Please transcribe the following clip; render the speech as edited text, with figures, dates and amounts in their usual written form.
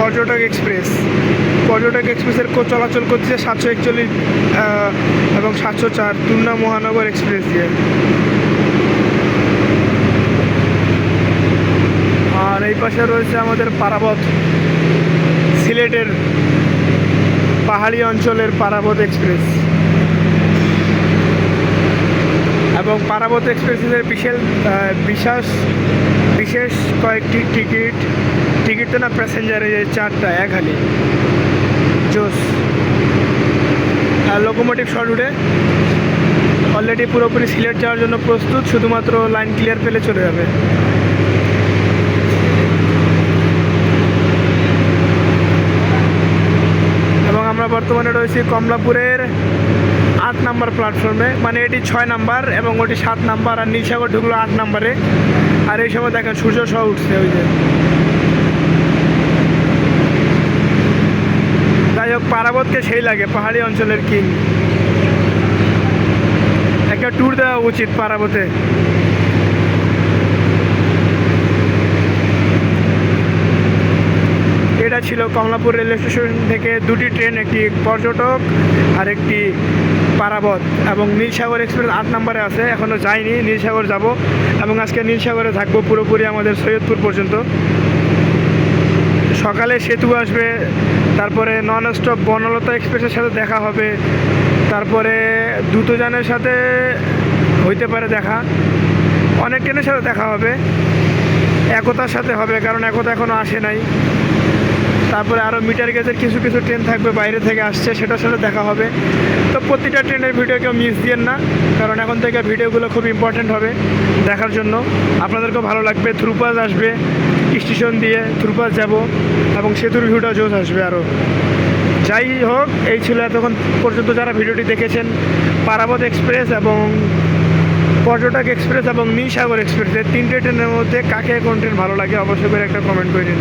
পর্যটক এক্সপ্রেস। পর্যটক এক্সপ্রেসের চলাচল করছে 741 এবং 704 খুলনা মহানগর এক্সপ্রেস দিয়ে। আর এই পাশে রয়েছে আমাদের পারাবত, সিলেটের পাহাড়ি অঞ্চলের পারাবত এক্সপ্রেস। এবং পারাবত এক্সপ্রেসের বিশেষ কয়েকটি টিকিট তো না, প্যাসেঞ্জারের 4টা খালি জোস। আর লোকোমোটিভ শর্ট রুটে অলরেডি পুরোপুরি সিলেট যাওয়ার জন্য প্রস্তুত, শুধুমাত্র লাইন ক্লিয়ার পেলে চলে যাবে। এবং আমরা বর্তমানে রয়েছি কমলাপুরের 8 নাম্বার প্ল্যাটফর্মে, মানে এটি 6 নাম্বার এবং ওটি 7 নাম্বার, আর নীলসাগর ঢুকলো 8 নাম্বারে। আর এই সময় দেখেন সূর্য সহ উঠছে ওই যে। যাই হোক, পারাবতকে সেই লাগে পাহাড়ি অঞ্চলের কিং। একটা ট্যুর দেওয়া উচিত পারাবতে। এটা ছিল কমলাপুর রেলওয়ে স্টেশন থেকে 2টি ট্রেন, একটি পর্যটক আর একটি পারাবত। এবং নীলসাগর এক্সপ্রেস 8 নাম্বারে আছে, এখনও যাইনি, নীলসাগর যাব এবং আজকে নীলসাগরে থাকবো পুরোপুরি আমাদের সৈয়দপুর পর্যন্ত। সকালে সেতু আসবে, তারপরে নন স্টপ বনলতা এক্সপ্রেসের সাথে দেখা হবে, তারপরে দ্রুতযানের সাথে হইতে পারে দেখা, অনেক ট্রেনের সাথে দেখা হবে, একতার সাথে হবে কারণ একতা এখনও আসে নাই। তারপরে আরও মিটার গেজের কিছু ট্রেন থাকবে বাইরে থেকে আসছে, সেটার সাথে দেখা হবে। তো প্রতিটা ট্রেনের ভিডিও কেউ মিস দিয়েন না, কারণ এখন থেকে ভিডিওগুলো খুব ইম্পর্ট্যান্ট হবে দেখার জন্য, আপনাদেরকেও ভালো লাগবে। থ্রুপাস আসবে স্টেশন দিয়ে, থ্রুপাস যাব এবং সেতুর ভিউটা জোস আসবে আরও। যাই হোক, এই ছিল এতক্ষণ পর্যন্ত যারা ভিডিওটি দেখেছেন পারাবত এক্সপ্রেস এবং পর্যটক এক্সপ্রেস এবং নীলসাগর এক্সপ্রেস, এই 3টে ট্রেনের মধ্যে কাকে কোন ট্রেন ভালো লাগে অবশ্যই করে একটা কমেন্ট করে দিন।